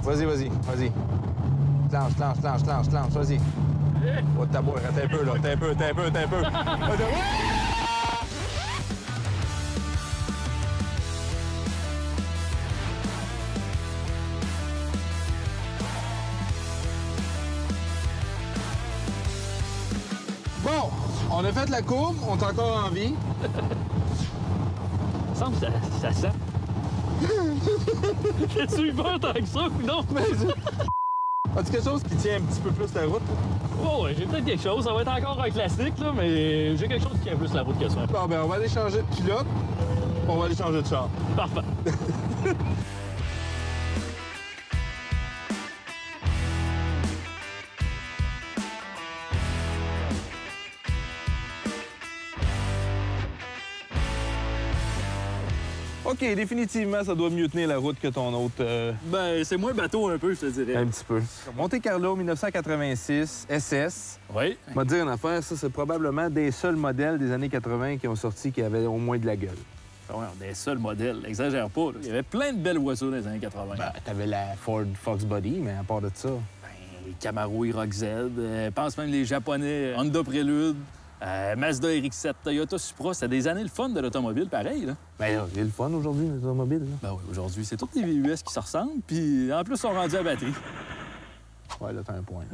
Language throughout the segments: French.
Vas-y, vas-y. Lance, vas-y. Oh, ta boire, attends un peu, là. T'as un peu. Bon, on a fait la courbe, on est encore en vie. Il me semble que ça sent. T'as-tu eu peur tant que ça ou non? As-tu quelque chose qui tient un petit peu plus la route? Oh, ouais, j'ai peut-être quelque chose. Ça va être encore un classique, là, mais j'ai quelque chose qui tient plus la route que ça. Bon, ben, on va aller changer de pilote, on va aller changer de char. Parfait. OK, définitivement, ça doit mieux tenir la route que ton autre. Ben, c'est moins bateau un peu, je te dirais. Un petit peu. Monte Carlo 1986, SS. Oui. On va te dire une affaire, ça, c'est probablement des seuls modèles des années 80 qui ont sorti qui avaient au moins de la gueule. Ouais, des seuls modèles. Exagère pas. Là. Il y avait plein de belles voitures dans les années 80. Ben, t'avais la Ford Fox Body, mais à part de ça... Ben, Camaro Rock Z. Pense même les Japonais Honda Prelude. Mazda RX-7, Toyota Supra, c'était des années le fun de l'automobile, pareil. Là. Ben, il y a le fun aujourd'hui, l'automobile. Ben oui, aujourd'hui, c'est tous des VUS qui se ressemblent, puis en plus, ils sont rendus à batterie. Ouais, là, t'as un point.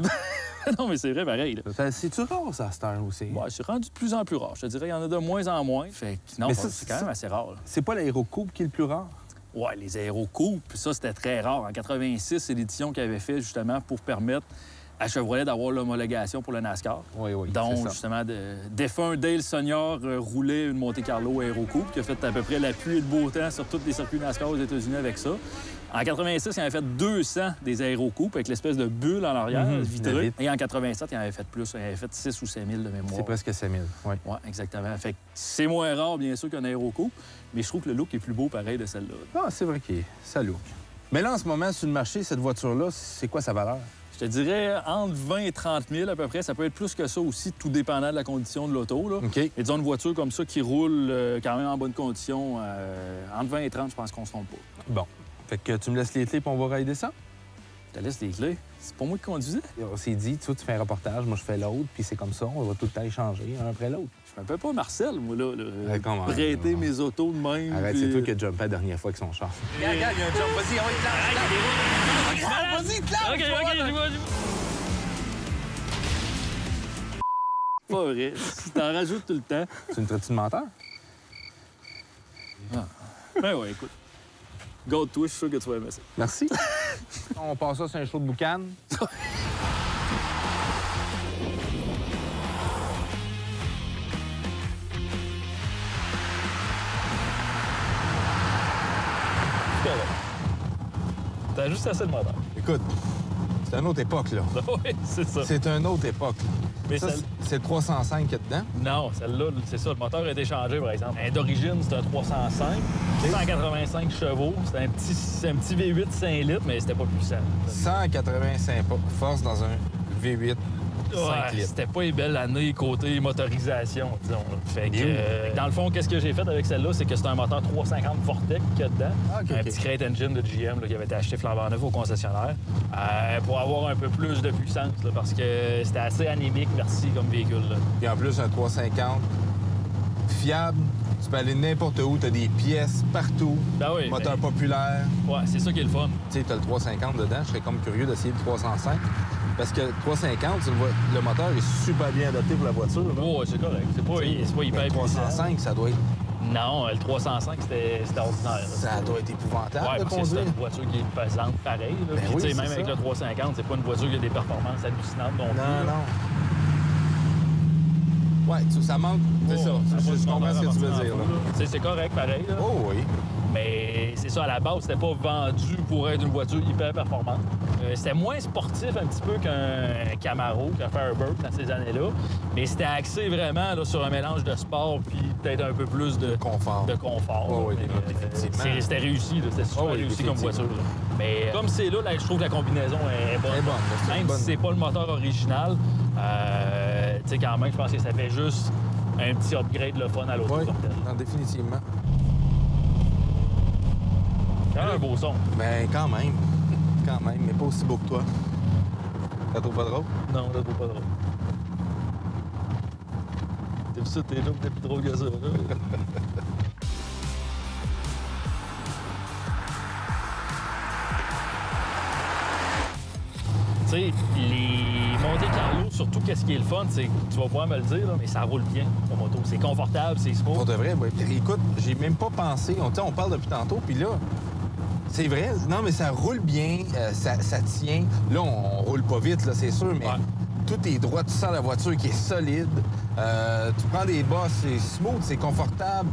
Non, mais c'est vrai, pareil. C'est-tu rare, ça, à cette heure aussi? Ouais, c'est rendu de plus en plus rare. Je te dirais, il y en a de moins en moins. Fait que non, c'est quand même assez rare. Là. C'est pas l'Aérocoupe qui est le plus rare? Ouais, les aérocoupes, ça, c'était très rare. En 86, c'est l'édition qu'ils avaient fait justement pour permettre à Chevrolet d'avoir l'homologation pour le NASCAR. Oui, Donc, justement, défunt Dale Sognard roulait une Monte Carlo Aérocoupe qui a fait à peu près la pluie et le beau temps sur tous les circuits NASCAR aux États-Unis avec ça. En 86, il en avait fait 200 des aérocoupes avec l'espèce de bulle en arrière, vitrée. Et en 87, il en avait fait plus. Il en avait fait 6 ou 5 000 de mémoire. C'est presque 5 000, oui. Oui, exactement. Fait que c'est moins rare, bien sûr, qu'un aérocoupe, mais je trouve que le look est plus beau, pareil, de celle-là. Ah, c'est vrai qu'il est. Ça look. Mais là, en ce moment, sur le marché, cette voiture-là, c'est quoi sa valeur? Je te dirais entre 20 et 30 000 à peu près. Ça peut être plus que ça aussi, tout dépendant de la condition de l'auto. Là. OK. Et disons une voiture comme ça qui roule quand même en bonne condition, entre 20 et 30, je pense qu'on se trompe pas. Bon. Fait que tu me laisses les clés puis on va rider ça? Je te laisse les clés. C'est pas moi qui conduisais. On s'est dit, tu fais un reportage, moi je fais l'autre, puis c'est comme ça, on va tout le temps échanger un après l'autre. Je m'appelle pas Marcel, moi, là. Prêter mes autos de même. Arrête, puis... c'est toi qui as jumpé la dernière fois avec son char. Regarde, il y a un jump. Vas-y, on va te lancer. Vas-y, OK, je vois. Pas vrai. Tu t'en rajoutes tout le temps. Tu me traites de menteur? Ah. Ben ouais, écoute. Garde-toi, je suis sûr que tu vas aimer ça. Merci. On passe ça sur un show de boucan. T'as juste assez de moteur. Écoute, c'est une autre époque, là. Oui, c'est ça. C'est une autre époque. Mais ça, c'est le 305 qu'il y a dedans? Non, celle-là, c'est ça. Le moteur a été changé, par exemple. D'origine, c'est un 305. 185 chevaux. C'était un petit V8 5 litres, mais c'était pas puissant. 185 forces dans un V8 5 litres. C'était pas une belle année côté motorisation, disons. Fait que, dans le fond, qu'est-ce que j'ai fait avec celle-là? C'est que c'est un moteur 350 Vortec qu'il y a dedans. Un petit crate engine de GM là, qui avait été acheté flambant neuf au concessionnaire pour avoir un peu plus de puissance, là, parce que c'était assez anémique, merci, comme véhicule. Là. Et en plus, un 350 fiable. Tu peux aller n'importe où, tu as des pièces partout. Ben oui, moteur populaire. Ouais, c'est ça qui est le fun. Tu sais, tu as le 350 dedans. Je serais comme curieux d'essayer le 305. Parce que le 350, le moteur est super bien adapté pour la voiture. Oh, c'est correct. C'est pas hyper le 305, ça doit être... Non, le 305, c'était ordinaire. Ça doit être épouvantable de conduire. C'est une voiture qui est pesante, pareil. Là. Ben Puis, même avec le 350, c'est pas une voiture qui a des performances hallucinantes non plus. Non. Ouais, ça manque. C'est ça. Je comprends ce que tu veux dire. C'est correct, pareil. Là. Oh oui. Mais c'est ça, à la base, c'était pas vendu pour être une voiture hyper performante. C'était moins sportif un petit peu qu'un Camaro, qu'un Firebird dans ces années-là. Mais c'était axé vraiment là, sur un mélange de sport puis peut-être un peu plus de confort. Oh, oui, c'était réussi. C'était super réussi comme voiture. Là. Mais comme c'est là, je trouve que la combinaison est bonne. Même si c'est pas le moteur original, tu sais, quand même, je pense que ça fait juste un petit upgrade le fun à l'auto. Oui, définitivement. Quand même un beau son. Mais quand même. quand même, mais pas aussi beau que toi. Ça trouve pas drôle? Non, ça trouve pas drôle. T'as vu ça, tes jokes, t'es plus drôle que ça, là? Tu sais, les Monte-Carlo, surtout, qu'est-ce qui est le fun, c'est que tu vas pouvoir me le dire, là, mais ça roule bien, ton moto. C'est confortable, c'est smooth. Pour de vrai, oui. Écoute, j'ai même pas pensé. On parle depuis tantôt, puis là, c'est vrai. Non, mais ça roule bien, ça tient. Là, on roule pas vite, là, c'est sûr, mais tout est droit. Tu sens la voiture qui est solide. Tu prends des bas, c'est smooth, c'est confortable.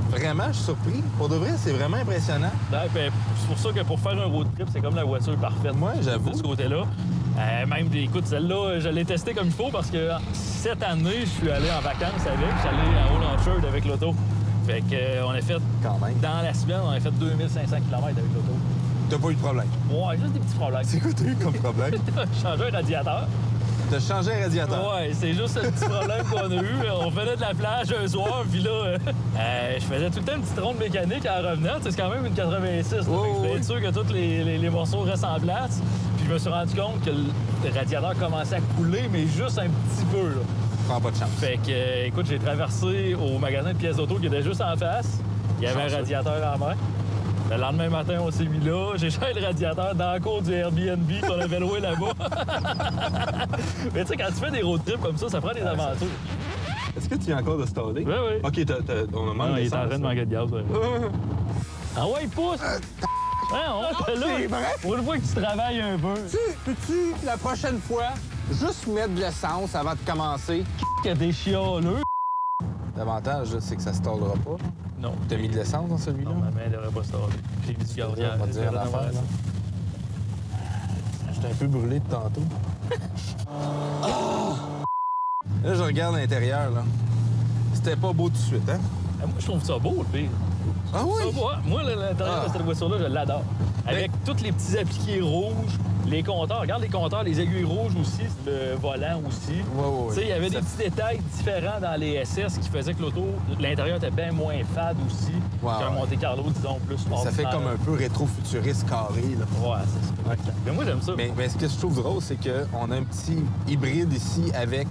Vraiment, je suis surpris. Pour de vrai, c'est vraiment impressionnant. Ouais, ben, c'est pour ça que pour faire un road trip, c'est comme la voiture parfaite. Moi, j'avoue. De ce côté-là. Même, écoute, celle-là, je l'ai testée comme il faut parce que cette année, je suis allé en vacances avec. Je suis allé à Old avec l'auto. Fait qu'on a fait, quand même, dans la semaine, on a fait 2500 km avec l'auto. T'as pas eu de problème? Ouais, juste des petits problèmes. C'est quoi t'as eu comme problème? J'ai changé un radiateur. T'as changé un radiateur? Ouais, c'est juste le petit problème qu'on a eu. On venait de la plage un soir, puis là, je faisais tout le temps une petite ronde mécanique en revenant. C'est quand même une 86. Là, je voulais être sûr que tous les morceaux restent en place. Puis je me suis rendu compte que le radiateur commençait à couler, mais juste un petit peu. Là. Prends pas de chance. Fait que, écoute, j'ai traversé au magasin de pièces d'auto qui était juste en face. Il y avait un radiateur en main. Le lendemain matin, on s'est mis là. J'ai changé le radiateur dans la cour du Airbnb qu'on avait loué là-bas. Mais tu sais, quand tu fais des road trips comme ça prend des aventures. Est-ce que tu viens encore de staller? Oui, oui. OK, on a manqué il est en train de manquer de gaz. Ouais. Ah ouais, il pousse! C'est vrai? Pour une fois que tu travailles un peu. Peux-tu, la prochaine fois, juste mettre de l'essence avant de commencer? Qu'il y a des chialeux. L'avantage, c'est que ça se stallera pas. Non. T'as mis de l'essence dans celui-là? Non, ma main devrait pas se tarder. J'ai mis du gaz. On va dire l'affaire, là. J'étais un peu brûlé de tantôt. Là, je regarde l'intérieur, là. C'était pas beau tout de suite, hein? Moi, je trouve ça beau, le pire. Ah oui? Ça, moi, l'intérieur de cette voiture-là, je l'adore. Avec tous les petits appliqués rouges, les compteurs. Regarde les compteurs, les aiguilles rouges aussi, le volant aussi. Oui. Tu sais, il y avait des petits détails différents dans les SS qui faisaient que l'auto, l'intérieur était bien moins fade aussi qu'un Monte-Carlo, disons, plus ordinaire. Ça fait comme un peu rétro-futuriste carré, là. Ouais, c'est ça. Okay. Mais moi, j'aime ça. Mais ce que je trouve drôle, c'est qu'on a un petit hybride ici avec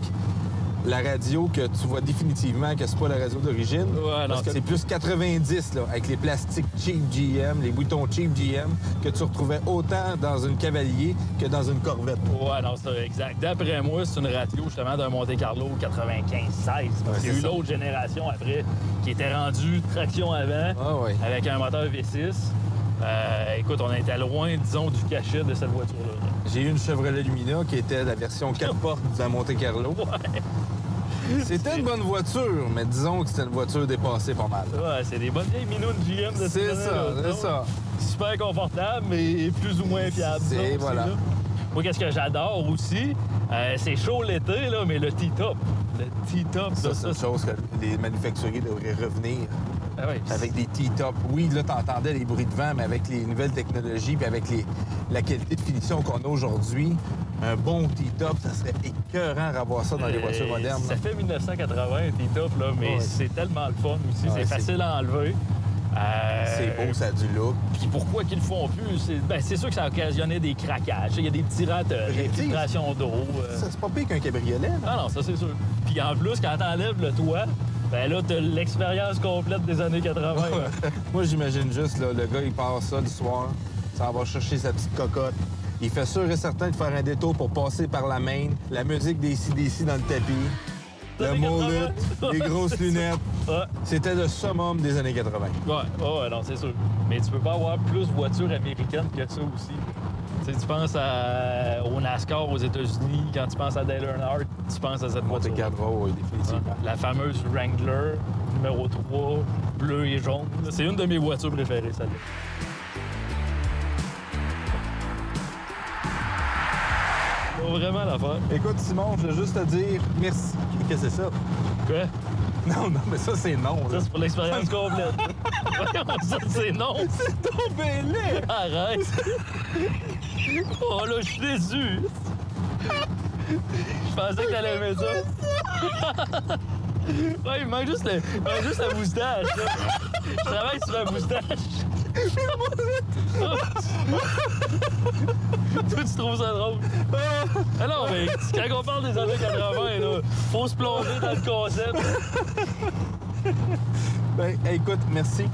la radio que tu vois définitivement que c'est pas la radio d'origine. Ouais, parce que c'est plus 90, là, avec les plastiques cheap GM, les boutons cheap GM, que tu retrouvais autant dans une Cavalier que dans une Corvette. Ouais, non, c'est exact. D'après moi, c'est une radio, justement, d'un Monte-Carlo 95-16. Il y a eu l'autre génération après qui était rendue traction avant, avec un moteur V6. Écoute, on était loin, disons, du cachet de cette voiture-là. J'ai eu une Chevrolet Lumina qui était la version 4 portes de la Monte-Carlo. Ouais. C'était une bonne voiture, mais disons que c'était une voiture dépassée pas mal. Ouais, c'est des bonnes vieilles minounes GM de C'est ça. Super confortable, mais plus ou moins fiable. C'est voilà. Moi, qu'est-ce que j'adore aussi, c'est chaud l'été, là, mais le T-top. Le T-top, ça, c'est une chose que les manufacturiers devraient revenir. Ah oui. Avec des T-top. Oui, là, t'entendais les bruits de vent, mais avec les nouvelles technologies puis avec la qualité de finition qu'on a aujourd'hui, un bon T-top, ça serait écœurant à avoir ça dans les voitures modernes. Ça fait 1980, un T-top, là, mais c'est tellement le fun aussi. C'est facile à enlever. C'est beau, ça a du look. Puis pourquoi qu'ils le font plus? C'est sûr que ça occasionnait des craquages. Il y a des petits rateurs, des filtrations d'eau. Ça, c'est pas pire qu'un cabriolet. Là. Ah non, ça, c'est sûr. Puis en plus, quand t'enlèves le toit, ben là, t'as l'expérience complète des années 80. Moi, j'imagine juste, là, le gars, il part ça le soir, ça va chercher sa petite cocotte. Il fait sûr et certain de faire un détour pour passer par la main, la musique des CDC dans le tapis, le mullet, les grosses lunettes. Ouais. C'était le summum des années 80. Ouais, non, c'est sûr. Mais tu peux pas avoir plus de voitures américaines que ça aussi. Tu sais, tu penses au NASCAR aux États-Unis, quand tu penses à Dale Earnhardt, tu penses à cette voiture. Monte-Carlo, oui, définitivement. La fameuse Wrangler, numéro 3, bleu et jaune. C'est une de mes voitures préférées, celle-là. Vraiment l'affaire. Écoute, Simon, je veux juste te dire merci. Qu'est-ce que c'est ça? Quoi? Non, mais ça, c'est non. Ça, c'est pour l'expérience complète. Ça, c'est non. C'est ton belé! Arrête! Oh là, je suis déçu! Je pensais que t'allais aimer ça. Ouais, il manque juste la moustache, là. Je travaille sur la moustache. tu trouves ça drôle? Ah non, mais quand on parle des années 80, là, faut se plonger dans le concept. Ben, écoute, merci.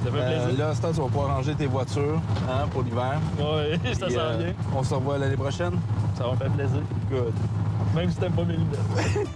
Ça fait plaisir. Là, Stan, tu vas pouvoir ranger tes voitures pour l'hiver. Oui, ça sent bien. On se revoit l'année prochaine. Ça va me faire plaisir. Good. Même si t'aimes pas mes lunettes.